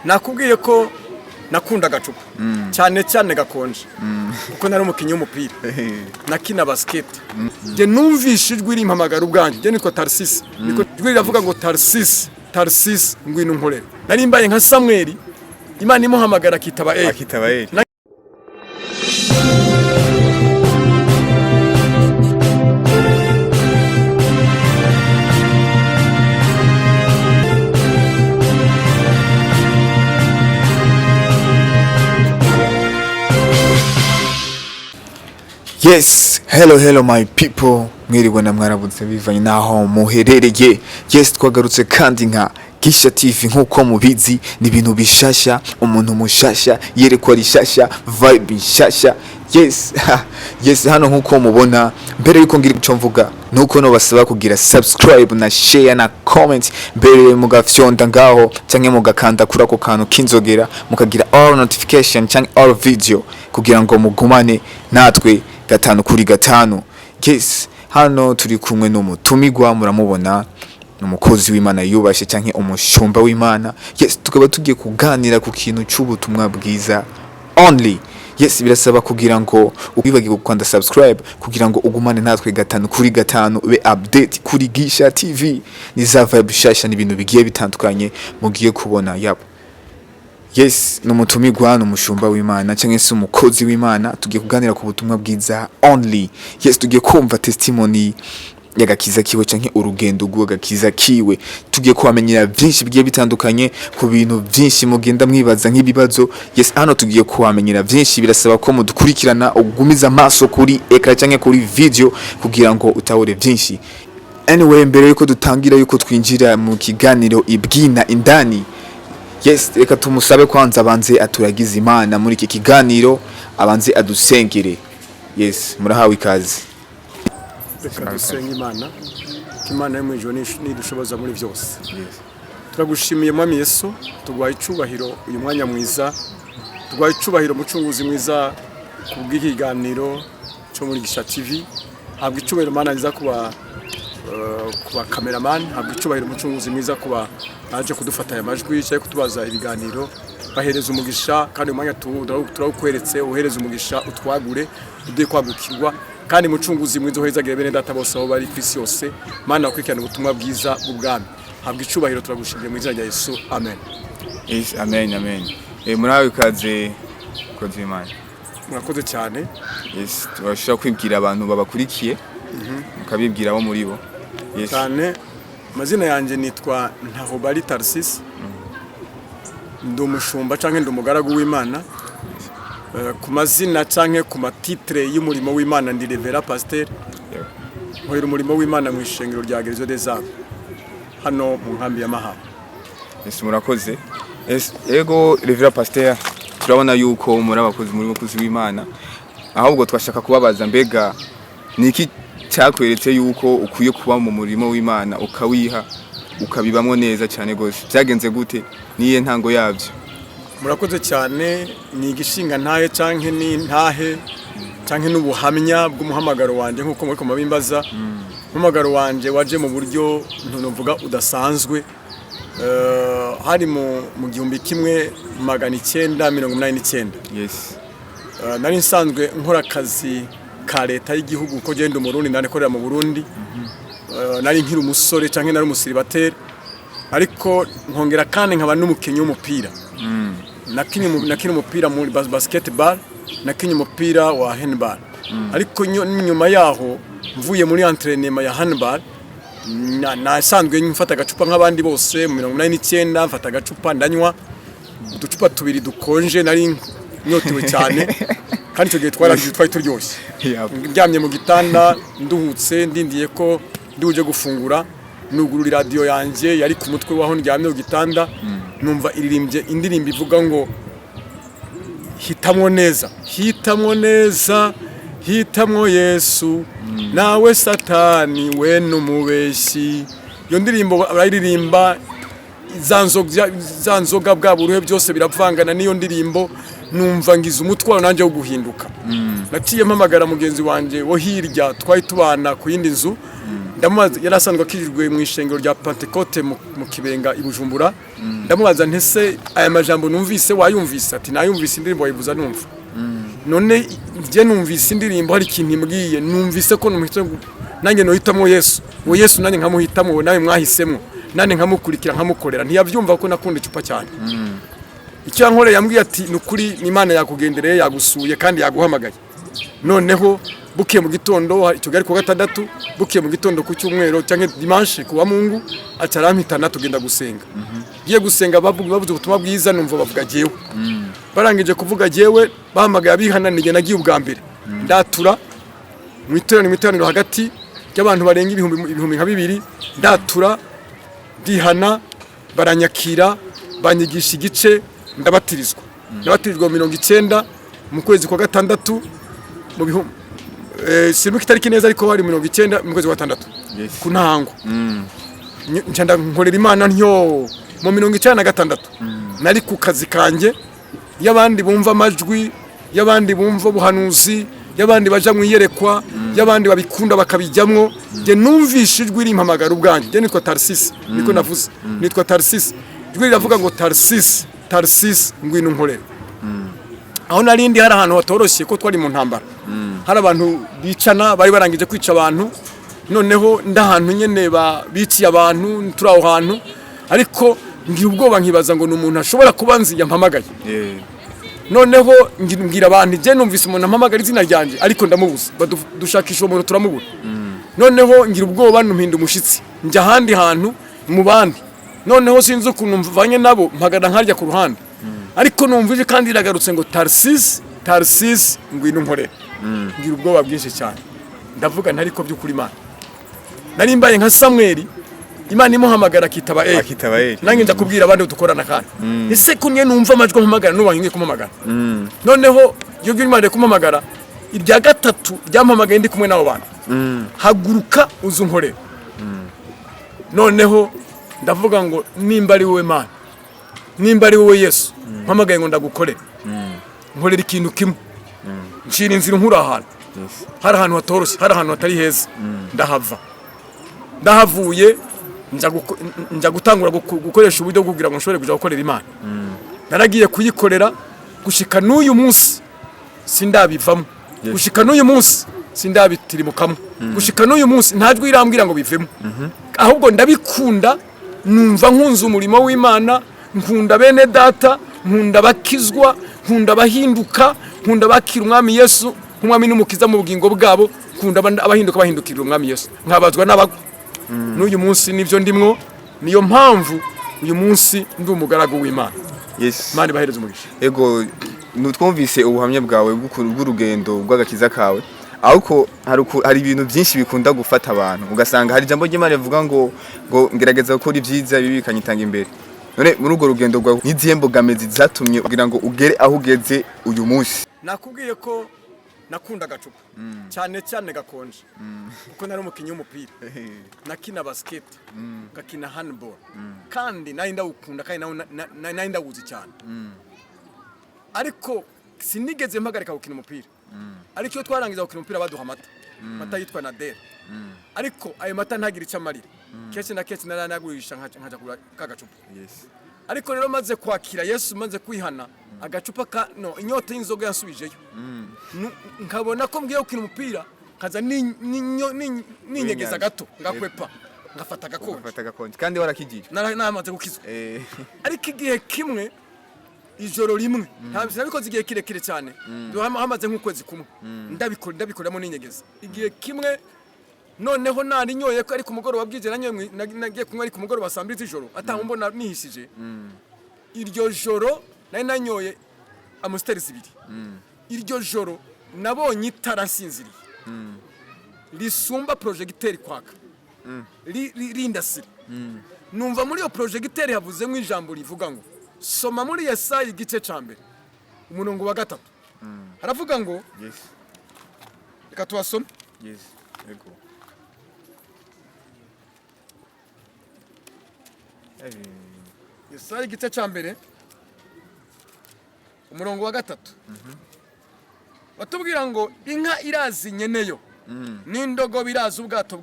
nakubwiye ko nakunda gacupa cyane gakonje kuko nari umukinnyi w'umupira nakina basket je numvishe ijwi rimpamagara ubwanjye je nitwa Tharciss niko ijwi riravuga ngo Tharciss ngwino nkorera nari mbaye nka Samuel Imana imuhamagara akitaba Yes, hello my people. Mwiriwe na mwarabutse bivanye naho muherereye. Yes, twagarutse kandi nka Gisha TV nkuko mubizi ni ibintu bishasha, umuntu mushasha, yerekwa rishasha, vibe nshasha. Yes, hano nkuko mubona mbere yuko ngira icyo mvuga nuko no basaba kugira subscribe na share na comment mbere mugafyonda ngaho canke mugakanda kuri ako kantu kinzogera mukagira all notification canke all video kugira ngo mugumane natwe gatanu kuri gatanu. Yes, hano turi kumwe n'umutumigwa muramubona umukozi w'Imana yubashe canke umushumba w'Imana. Yes, tukaba tugiye kuganira ku kintu cy'ubutumwa bwiza only. Yes, birasaba kugira ngo ubibage gukanda subscribe kugira ngo ugumane natwe gatanu kuri gatanu ube update kuri Gisha TV ni za vibe shasha n'ibintu bigiye bitandukanye mugiye kubona yabo. Yes, n'umutumigwa n'umushumba w'Imana cyangwa se umukozi w'Imana tugiye kuganira ku butumwa bwiza only. Yes, tugiye kumva testimony yagakiza kiwe canke urugendo rw'agakiza kiwe tugiye kuhamenyera byinshi bigiye bitandukanye ku bintu byinshi mugenda mwibaza nk'ibibazo. Yes, hano tugiye kuhamenyera byinshi birasaba ko mudukurikirana ugumiza amaso kuri ekra canke kuri video kugira ngo utahure byinshi. Anyway, mbere yuko dutangira yuko twinjira mu kiganiro ibwina indani, yes, reka tumusabe kwanza abanze aturagize Imana muri iki kiganiro abanze adusengere. Yes, murahawe ikaze. Reka dusenge Imana yo mwijwe nidushoboza muri byose. Turagushimiye Mwami Yesu, tugwaye icubahiro uyu mwanya mwiza, tugwaye icubahiro mucunguzi mwiza kubw'ikiganiro cyo muri Gisha TV. Habwa icubahiro Mana nziza kuba cameraman, habwa icubahiro mucunguzi mwiza kuba aje kudufata amajwi cyo kutubaza ibiganiro. Bahereza umugisha kandi umwanya turawukweretse uhereza umugisha utwagure ude kwagukirwa kandi mucunguzi mwiza uhezagire bene data bose aho bari kwisi yose. Mana ukwikirana ubutumwa bwiza bw'ubwami. Habwa icubahiro turagushimiye mu izina rya Yesu, amen. Yes, amen. Murahawe ikaze kozi Imana. Murakoze cyane. Yes, turashaka kwibwira abantu babakurikiye mukabibwira abo muri bo. Yes. Cyane mazina yanjye nitwa Tharciss. Ndumushumba canke ndumugaragu w'Imana. Ku mazina canke ku matitre y'umurimo w'Imana ndi Rev.Pastor. Nkorera umurimo w'Imana mu ishengero rya Gerezo des Arts hano mu nkambi ya Mahama. Yes, murakoze. Yes, ego Rev.Pastor turabona yuko muri abakozi muri mukozi w'Imana, ahubwo twashaka kubabaza mbega niki cyakweretse yuko ukwiye kuba mu murimo w'Imana ukawiha ukabibamwo neza cyane gose, byagenze gute niye ntango yabyo? Murakoze cyane. Ni igishinga ntahe canke ni intahe canke n'ubuhamya bw'umuhamagaro wanje nkuko muri kumabimbaza. Umuhamagaro wanje waje mu buryo ntuvuga udasanzwe. Hari mu 1989. Yes. Nari nsanzwe nkora akazi ka leta y'igihugu ko genda umurundi ndakorera mu Burundi. Nari nkiri umusore canke nari umusiribateri ariko nkongera kandi nkaba n'umukinnyi w'umupira. Nakinye umupira muri basketball, nakinye umupira wa handball. Ariko nyuma yaho mvuye muri entraînement ya handball nasanzwe mfata agacupa nk'abandi bose mu 1989 mfata agacupa ndanywa uducupa tubiri dukonje nari nyotewe cyane kandi cyo gihe twari turyoshye. Ndyamye mu gitanda nduhutse ndindiye ko nduje gufungura nugurura radio yanjye yari ku mutwe waho ndyamye mu gitanda numva iririmbye indirimbo ivuga ngo hitamwo neza hitamwo Yesu nawe Satani we n'umubeshi. Iyo ndirimbo barayiririmba zanzoga bwa buruhe byose biravangana niyo ndirimbo numva ngize umutwaro nanje wo guhinduka. Naciye mpamagara mugenzi wanje wo hirya twari tubana ku yindi nzu ndamubaza yarasanzwe akirijwe mu ishengero rya Pentecote mu Kibenga ibujumbura ndamubaza ntese aya majambo numvise wayumvise ati nayumvise indirimbo wayivuza numva none je numvise indirimbo hari ikintu imbwiye numvise ko nanjye nohitamo Yesu uwo Yesu nanjye nkamuhitamo nawe mwahisemo nane nkamukurikira nkamukorera ntiyavyumva ko nakunda icupa cyane icyo yankoreye yambwiye ati nukuri Imana yakugendereye yagusuye kandi yaguhamagaye noneho bukiye mu gitondo icyo gari ku gatandatu bukiye mu gitondo ku cyumweru cyangwa dimanche kuwa Mungu acarampitana tugenda gusenga giye gusenga bavuze ubutumwa bwiza numva bavuga jewe barangije kuvuga jewe bahamagaye abihananiye nagiye ubwa mbere ndatura mu iteraniro hagati y'abantu barenga ibihumbi nka 2 ndatura dihana baranyakira banyigisha igice ndabatirizwa 90 mu kwezi kwa gatandatu mu bihumbi sinuka itariki neza ariko hari 90 mu kwezi wa gatandatu ku ntango ncanda nkorera Imana ntyo mu 96 nari ku kazi kanje y'abandi bumva amajwi y'abandi bumva buhanuzi y'abandi baja mu iyerekwa y'abandi babikunda bakabijyamwo je numvishijwe impamagara ubwanje je nitwa Tharciss niko navuze nitwa Tharciss ijwi riravuga ngo Tharciss ngwino nkorera aho narindi hari ahantu hatoroshye ko twari mu ntambara hari abantu bicana bari barangije kwica abantu noneho ndahantu nyene biciye abantu turi aho hantu ariko ngira ubwoba nkibaza ngo n'umuntu ashobora kuba nzi yampamagaye noneho ngira abantu je numvise umuntu ampamagara izina ryanje ariko ndamubuza dushakisha umuntu turamubura noneho ngira ubwoba numpinda umushitsi njya handi hantu mu bandi noneho sinzi ukuntu mvanye nabo mpagara nkarya ku ruhande ariko numvije kandi iragarutse ngo Tharciss ngwino nkorera ngira ubwoba bwinshi cyane ndavuga ntariko by'ukuri Imana nari mbaye nka Samuel Imana imuhamagara akitaba nange ndakubwira abandi dukorana kandi ese kunye numva amajwi mpamagara nubangiye kumamagara noneho yo Imana kumamagara irya gatatu ryampamagaye ndi kumwe nabo bantu haguruka uzunkorera noneho ndavuga ngo nimba ari wowe Mana nimba ari wowe Yesu mpamagaye ngo ndagukorera nkorera ikintu kimwe nshira inzira nkura ahantu hari ahantu hatoroshye hari ahantu hatari heza ndahavuye njya gutangura gukoresha uburyo bwo kugira ngo nshobore kuja gukorera Imana naragiye kuyikorera gushika n'uyu munsi sindabivamo gushika n'uyu munsi sindabitirimukamo gushika n'uyu munsi ntajwi irambwira ngo bivemo ahubwo ndabikunda numva nkunze umurimo w'Imana nkunda bene data nkunda bakizwa nkunda bahinduka nkunda bakira umwami Yesu umwami n'umukiza mu bugingo bwabo nkunda abahinduka bahindukira umwami Yesu nkabazwa n'abago n'uyu munsi nivyo ndimwo niyo mpamvu uyu munsi ndi umugaragu w'Imana Mani bahereza umugisha ego nutwumvise ubuhamya bwawe bw'urugendo rw'agakiza kawe ahubwo hari ibintu byinshi bikunda gufata abantu ugasanga hari jambo ry'Imana rivuga ngo ngerageza gukora ibyiza bibikanyitanga imbere none muri urwo rugendo rwawe n'izihe mbogamizi zatumye kugira ngo ugere aho ugeze uyu munsi nakubwiye ko nakunda gacupa cyane gakonje kuko nari umukinyi w'umupira nakina basket gakina handball kandi nari ndawukunda kandi nari ndawuzi cyane ariko sinigeze mpagarika gukina umupira ariko iyo twarangiza gukina umupira baduha amata yitwa Nadera ariko ayo mata ntagira icyo amarira kenshi na kenshi naranagurisha nkaja kugura kagacupa ariko rero maze kwakira Yesu maze kwihana agacupa inyota y'inzoga yansubijeyo nkabona ko ngiye gukina umupira kaza ninyegeza gato ngakwepa ngafata gakonje kandi warakigije namaze gukizwa ariko igihe kimwe ijoro rimwe ntabikoze igihe kirekire cyane hamaze nk'ukwezi kumwe ndabikoramo ninyegeza igihe kimwe noneho narinyoye ko ari ku mugoroba bwije nagiye kunywa ari ku mugoroba saa 2 z'ijoro atamumbona nihishije iryo joro nari nanyoye amusteri 2 iryo joro nabonye itarasinziriye risumba projecteur kwaka rindasira numva muri iyo projecteur havuzemo ijambo rivuga ngo soma muri Yesaya igice cyambere umurongo wa 3 haravuga ngo reka tuwasome yego Yesaya igice cyambere umurongo wa 3 batubwira ngo inka irazi nyeneyo n'indogo biraza ubwato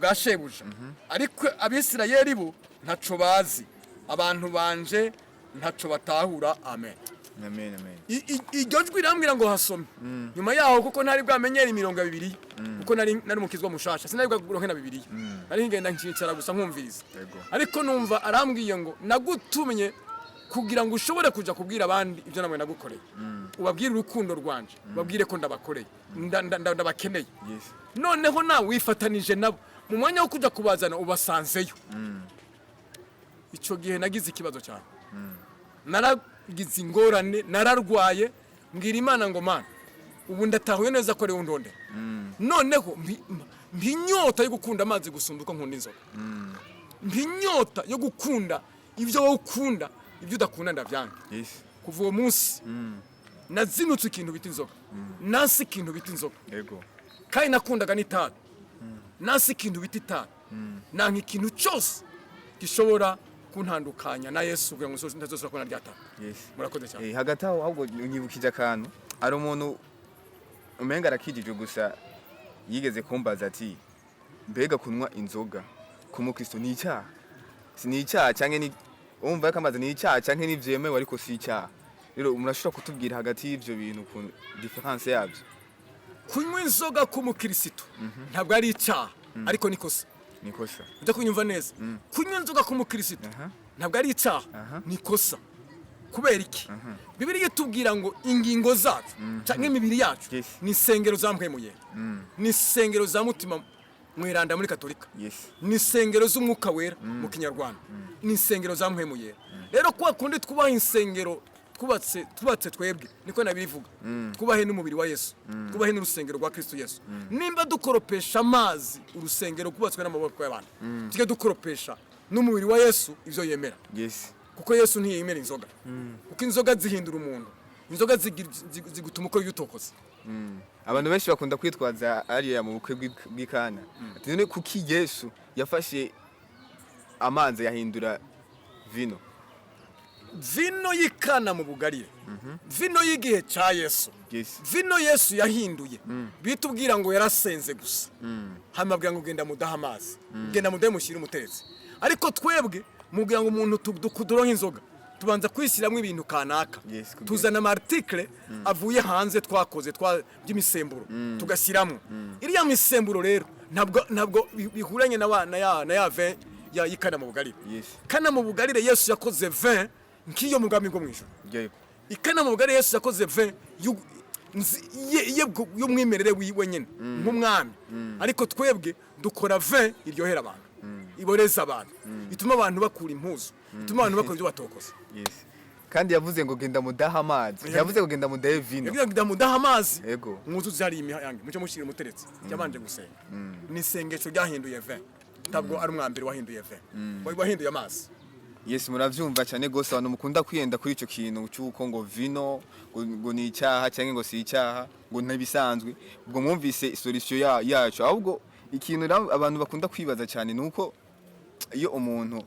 bwa shebuja ariko abisirayeli bo ntaco bazi abantu banje ntaco batahura amen amen amen iryo jwi rambwira ngo hasome nyuma yaho kuko ntari bwamenyera imirongo bibiri kuko nari umukizwa mushasha sinari bwaguronke na bibiri nari ngenda nkicara gusa nkumviriza ariko numva arambwiye ngo nagutumye kugira ngo ushobore kuja kubwira abandi ibyo namwe nagukoreye ubabwire urukundo rwanje ubabwire ko ndabakoreye ndabakeneye noneho nawe wifatanije nabo mu mwanya wo kuja kubazana ubasanzeyo ico gihe nagize ikibazo cyane naragize ingorane nararwaye mbwira Imana ngo Mana ubu ndatahuye neza ko rewe ndonde noneho mpinyota yo gukunda amazi gusumba uko nkunda inzoga mpinyota yo gukunda ibyo wowe ukunda ibyo udakunda ndavyanga kuva uwo munsi nazinutse ikintu bita inzoga nasi ikintu bita inzoga yego kandi nakundaga n'itabi nasi ikintu bita itabi nanka ikintu cyose gishobora kuntandukanya na Yesu kugira ngo ntazosubira kubona ryata murakoze cyane hagati aho ahubwo unyibukije akantu ari umuntu umenga arakijije gusa yigeze kumbaza ati mbega kunywa inzoga ku mukristo ni icyaha si icyaha cyangwa ni umva kamaze ni icyaha cyangwa ni byemewe ariko si icyaha rero murashobora kutubwira hagati y'ivyo bintu ku difference yabyo kunywa inzoga ku mukristo ntabwo ari icyaha ariko nikosa ndakunyumva neza kunywa inzoga ku mukristo ntabwo ari icyaha nikosa kubera iki Bibiliya itubwira ngo ingingo zacu cyangwa imibiri yacu ni sengero zamwemuye ni sengero za mutima mwiranda muri katolika ni sengero z'umwuka wera mu kinyarwanda ni sengero zamwemuye rero kwa kundi twubaha insengero tubatse twebwe niko nabivuga twubahe n'umubiri wa Yesu twubahe n'urusengero rwa Kristo Yesu nimba dukoropesha amazi urusengero kubatswe n'amaboko y'abantu tujye dukoropesha n'umubiri wa Yesu ivyo yemera kuko Yesu ntiyemera inzoga kuko inzoga zihindura umuntu inzoga zigutuma uko yutokoza abantu benshi bakunda kwitwaza ariya mu bukwe bw'ikana ati none kuki Yesu yafashe amanzi yahindura vino yikana mu bugarire vino y'igihe ca Yesu vino Yesu yahinduye bitubwira ngo yarasenze gusa hamabwira ngo genda mudaha amazi genda mudahe mushyira umuteretse ariko twebwe mubwira ngo umuntu tukuduronka inzoga tubanza kwishyiramo ibintu kanaka tuzana amarticle avuye hanze twakoze by'imisemburo tugashyiramo iriya misemburo rero ntabwo bihuranye na ya vin yikana mu bugarire kana mu bugarire Yesu yakoze vin nkiyo mugami ngo mwisho ikana mu bugarire Yesu yakoze vin y'umwimerere wiwe nyene nk'umwami ariko twebwe dukora vin iryohera abantu iboreza abantu ituma abantu bakura impuzu ituma abantu bakora ibyo batokoza kandi yavuze ngo genda mudaha amazi yavuze ngo genda mudahe vino genda mudaha amazi yego umuzuzi hari imihange mucyo mushire muteretse cyabanje gusenga ni sengesho ryahinduye vin ntabwo ari umwambere wahinduye vin wahinduye amazi muravyumva cyane gose abantu mukunda kwiyenda kuri ico kintu cyuko ngo vino ngo ni icyaha cyangwa ngo si icyaha ngo ntabisanzwe ubwo mwumvise solution yacu ahubwo ikintu abantu bakunda kwibaza cyane nuko iyo umuntu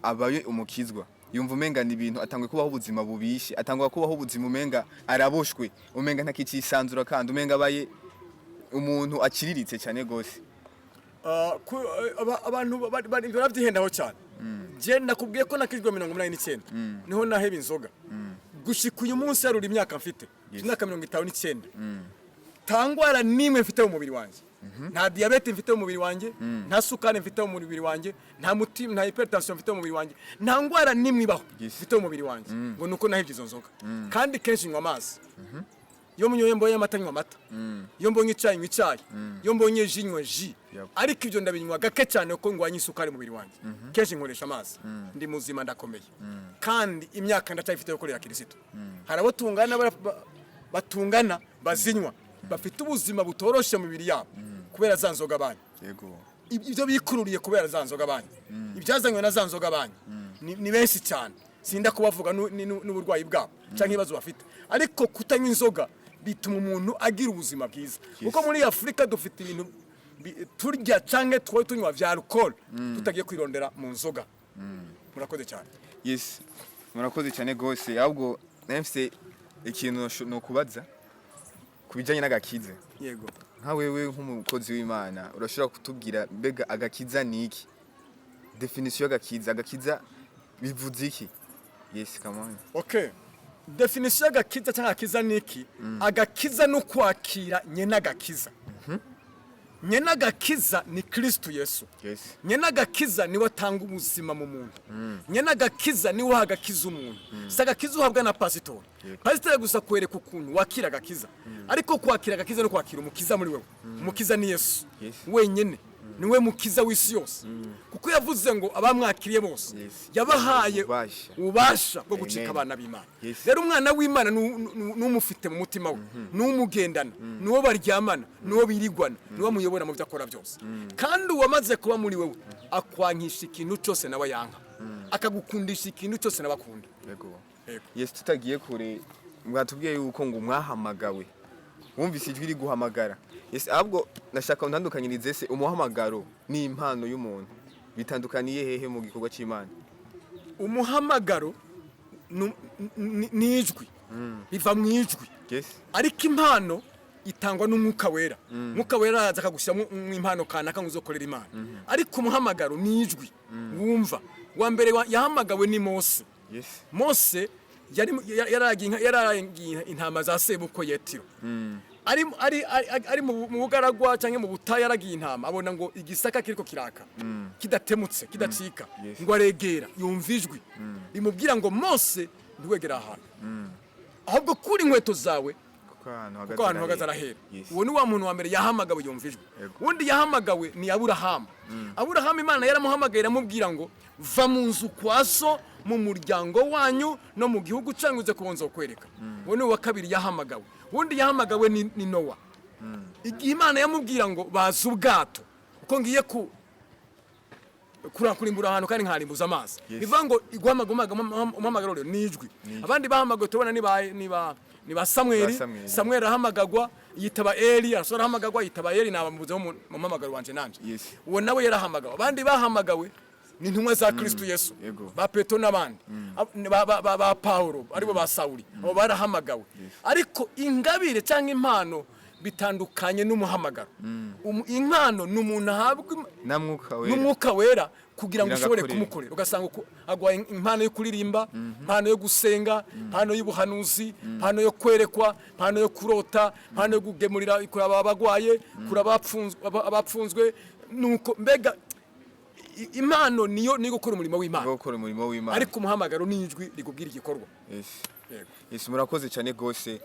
abaye umukizwa yumva umenga ni ibintu atangwe kubaho ubuzima bubishe atangwa kubaho ubuzima umenga araboshwe umenga ntakisanzura kandi umenga abaye umuntu akiriritse cyane gose abantu baravyihendaho cyane je nakubwiye ko nakijwe 1989 niho naheba inzoga gushika uyu munsi yaruri imyaka mfite imyaka 59 tangwara nimwe mfite mu mubiri wanje nta diabete mfite mu mubiri wanje nta sukari mfite mu mubiri wanje nta mutima nta hypertension mfite mu mubiri wanje nta ngwara nimwe ibaho mfite mu mubiri wanje ngo nuko nahebye izo nzoga kandi kenshi nywa amazi yo munyoye mbonye amata nywa amata yo mbonye icyayi nywa icyayi yo mbonye ji nywa ji ariko ibyo ndabinywa gake cyane ko ngwanye isukari mu mubiri wanje kenshi nkoresha amazi ndi muzima ndakomeye kandi imyaka ndacyafite yo korera Kristo harabo tungana batungana bazinywa bafite ubuzima butoroshe mu mibiri yabo kubera za nzoga banyu ibyo bikururiye kubera za nzoga banyu ibyazanywe na za nzoga banyu ni benshi cyane sinda kubavuga n'uburwayi bwabo cyangwa ibibazo bafite ariko kutanywa inzoga bituma umuntu agira ubuzima bwiza kuko muri Afrika dufite ibintu turya cyangwa tunywa vya alcohol tutagiye kwirondera mu nzoga murakoze cyane murakoze cyane gose ahubwo nafise ikintu no kubaza kubijanye n'agakize yego nka wewe nk'umukozi w'Imana urashobora kutubwira mbega agakiza niki? Definition agakiza bivuze iki? Yes, come on. Okay. Definition y'agakiza cyangwa agakiza niki? Agakiza no kwakira nyene agakiza. Nyene agakiza ni Kristo Yesu. Yes. Nyene agakiza ni watanga ubuzima mu muntu. Nyene agakiza ni wahagakiza umuntu. Sagakiza uhabwa na pastor. Pastor gusa kwereka ukuntu wakira agakiza. Ariko kwakira agakiza no kwakira umukiza muri wewe. Umukiza ni Yesu. Wenyene. Niwe mukiza w'isi yose. Kuko yavuze ngo abamwakiriye bose yabahaye ubasha bwo gucika abana b'Imana. Rero umwana w'Imana n'umufite mu mutima we, n'umugendana, n'uwo baryamana, n'uwo birigwana, n'uwo muyobora mu byo akora byose. Kandi uwamaze kuba muri wewe akwankisha ikintu cyose nawe yanka. Akagukundisha ikintu cyose nabakunda. Yego. Yes, tutagiye kure mwatubwiye yuko ngo mwahamagawe. Wumvise ijwi riguhamagara. Yes, ahubwo nashaka ntandukanyirize se umuhamagaro ni impano y'umuntu. Bitandukaniye hehe mu gikorwa cy'Imana? Umuhamagaro ni ijwi. Biva mu ijwi. Yes. Ariko impano itangwa n'umwuka wera. Umwuka wera araza akagushyira mu impano kanaka nguzokorera Imana. Ariko umuhamagaro ni ijwi. Wumva. Wa mbere yahamagawe ni Mose. Yes. Mose yaragiye intama za Sebuko Yetiro. Ari mu bugaragwa cyangwa mu butayu yaragiye intama abona ngo igisaka kiriko kiraka kidatemutse kidacika ngo aregera yumva ijwi imubwira ngo Mose ntiwegera ahantu ahubwo kuri inkweto zawe kuko ahantu hagaze arahera. Uwo ni wa muntu wa mbere yahamagawe yumva ijwi. Undi yahamagawe ni Aburahamu. Aburahamu Imana yaramuhamagaye iramubwira ngo va mu nzu kwa so mu muryango wanyu no mu gihugu cyangwa uze kubonza kwereka. Uwo ni wa kabiri yahamagawe. Undi yahamagawe ni Nowa. Igihe Imana yamubwira ngo baza ubwato uko ngiye kurimbura ahantu kandi nkarimbuza amazi. Bivuga ngo umuhamagaro ni ijwi. Abandi bahamagawe tubona niba Samuel ahamagagwa yitaba Eli, arasora ahamagagwa yitaba Eli nabamubuze mu muhamagaro wanje nanje. Uwo nawe yarahamagawe. Abandi bahamagawe ni ntumwa za Kristo Yesu. Ba Petro n'abandi. Ba Paulo aribo ba Sauli. Abo barahamagawe. Ariko ingabire cyangwa impano bitandukanye n'umuhamagaro. Impano n'umuntu ahabwa n'umwuka wera kugira ngo ushobore kumukorera. Ugasanga agwa impano yo kuririmba, impano yo gusenga, impano y'ubuhanuzi, impano yo kwerekwa, impano yo kurota, impano yo kugemurira abagwaye, abapfunzwe nuko mbega impano niyo gukora umurimo w'Imana. Ariko umuhamagaro ni ijwi rigubwira igikorwa. Yes, murakoze cyane gose.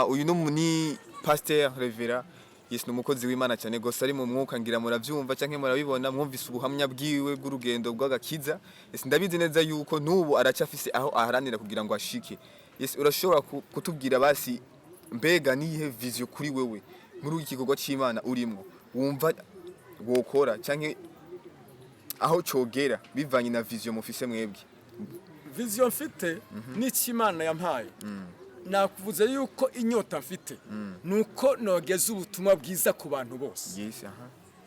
Uyu ni Pastor Revera. Yes, numukozi w'Imana cyane gose ari mu mwuka ngira muravyumva canke murabibona mwumvise ubuhamya bwiwe bw'urugendo bw'agakiza. Yes, ndabizi neza yuko nubu aracafise aho aharanira kugira ngo ashike. Yes, urashobora kutubwira basi mbega nihe vision kuri wewe muri iki gikorwa cy'Imana urimo wumva wokora canke aho cogera bivanye na vision mufise mwebwe? Vision mfite n'iki Imana yampaye. Nakuvuze yuko inyota mfite nuko nogeza ubutumwa bwiza ku bantu bose. Yes,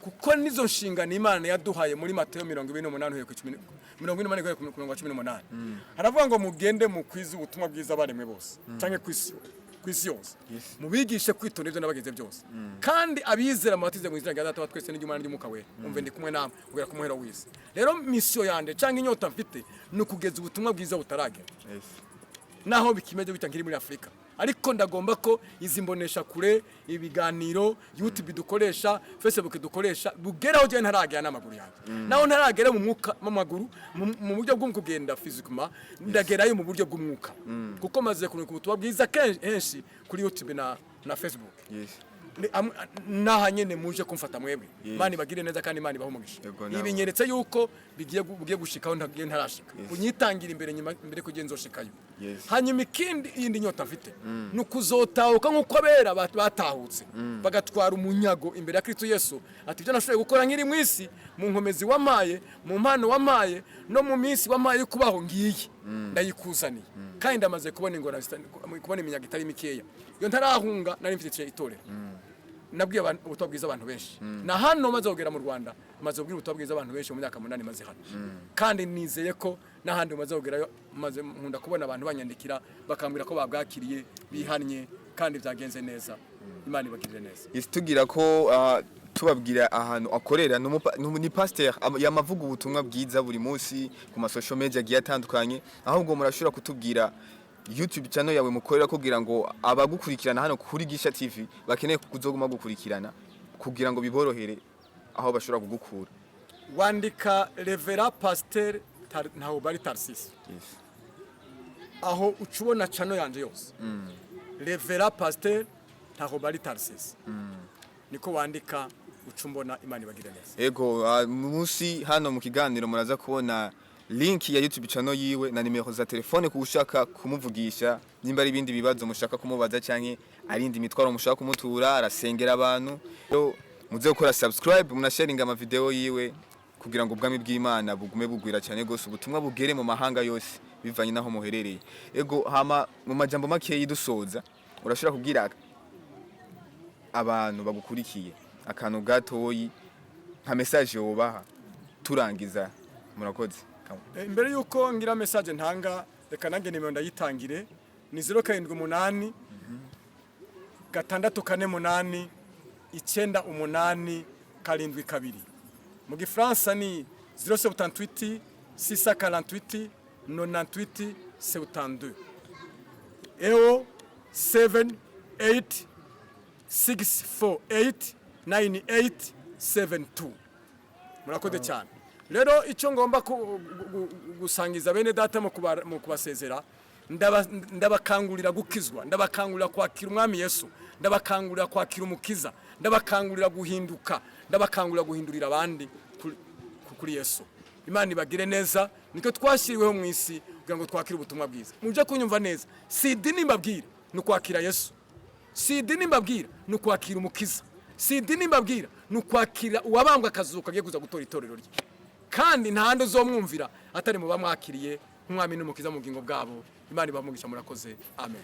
kuko nizo nshingano Imana yaduhaye muri Mateyo 28:18. Haravuga ngo mugende mu kwiza ubutumwa bwiza baremwe bose canke kwisi yose. Mubigishe kwitonda ivyo nabageze byose. Kandi abizera mubatize mu izina rya Data wa twese n'Imana ry'Umwuka wera. Umve ndi kumwe namwe ugera ku muhero w'isi. Rero mission yande canke inyota mfite no kugeza ubutumwa bwiza butaragera. Naho bikimeje bitangiri muri Afrika. Ariko ndagomba ko izi mbonesha kure ibiganiro YouTube dukoresha, Facebook dukoresha bugeraho je ntaragera n'amaguru yanjye. Naho ntaragera mu mwuka mamaguru mu buryo bwo kugenda physiquement ndagerayo mu buryo bw'umwuka. Kuko maze kunuka ubutumwa bwiza kenshi kuri YouTube na Facebook. Nahanyene muje kumfata mwebwe. Imana ibagire neza kandi Imana ibahumugisha. Ibinyeretse yuko bugiye gushikaho ntarashika. Unyitangira imbere kugenzoshikayo. Hanyuma ikindi yindi nyota mfite nukuzotauka nkuko abera batahutse bagatwara umunyago imbere ya Kristo Yesu ati byo nashoboye gukora nkiri mwisi mu nkomezi wamaye mu mpano wamaye no mu minsi wamaye kubaho ngiyi ndayikuzaniye kandi ndamaze kubona ingora kubona iminyago itari mikeya iyo ntarahunga nari mfite itorero nabwiye ubutumwa bwiza abantu benshi na hano maze kugera mu Rwanda maze kubwira ubutumwa bwiza abantu benshi mu myaka 8 maze hano kandi nizeye ko nahandi maze kugerayo maze nkunda kubona abantu banyandikira bakambwira ko babwakiriye bihannye kandi byagenze neza Imana ibagirire neza. Tugira ko tubabwira ahantu akorera ni pasteur yamavuga ubutumwa bwiza buri munsi ku masocial media agiye atandukanye, ahubwo murashobora kutubwira YouTube channel yawe mukorera kugira ngo abagukurikirana hano kuri Gisha TV bakeneye kuzoguma gukurikirana kugira ngo biborohere aho bashobora kugukura. Wandika Rev.Pastor Tharciss. Yes. Aho ucubona channel yanje yose. Rev.Pastor Tharciss. Niko wandika ucumbona Imana ibagire neza. Ego munsi hano mu kiganiro muraza kubona link ya YouTube channel yiwe na nimero za telefone kugushaka kumuvugisha nimba ari ibindi bibazo mushaka kumubaza canke arindi mitwaro mushaka kumutura arasengera abantu. Muze gukora subscribe munasharinga ama video yiwe kugira ngo ubwami bw'Imana bugume bugwira cyane gose ubutumwa bugere mu mahanga yose bivanye naho muherereye. Ego hama mu majambo make yidusoza urashobora kugira abantu bagukurikiye akantu gatoyi nka message yobaha turangiza murakoze. Imbere yuko ngira message ntanga reka nange nimero ndayitangire ni 078 648 982 mu Gifaransa ni 078 648 98 72 EO 78 648 9872. Murakoze cyane. Rero icyo ngomba gusangiza bene data mu kubasezera ndabakangurira gukizwa, ndabakangurira kwakira umwami Yesu, ndabakangurira kwakira umukiza, ndabakangurira guhinduka, ndabakangurira guhindurira abandi kuri Yesu. Imana ibagire neza, niko twashyiriweho mu isi kugira ngo twakire ubutumwa bwiza. Muje kunyumva neza, si idini mbabwira no kwakira Yesu, si idini mbabwira no kwakira umukiza, si idini mbabwira no kwakira uwabambwa akazuka agiye kuza gutora itorero rye. Kandi ntahandi uzomwumvira atari mu bamwakiriye nk'umwami n'umukiza mu bugingo bwabo. Imana ibamugisha murakoze. Amen.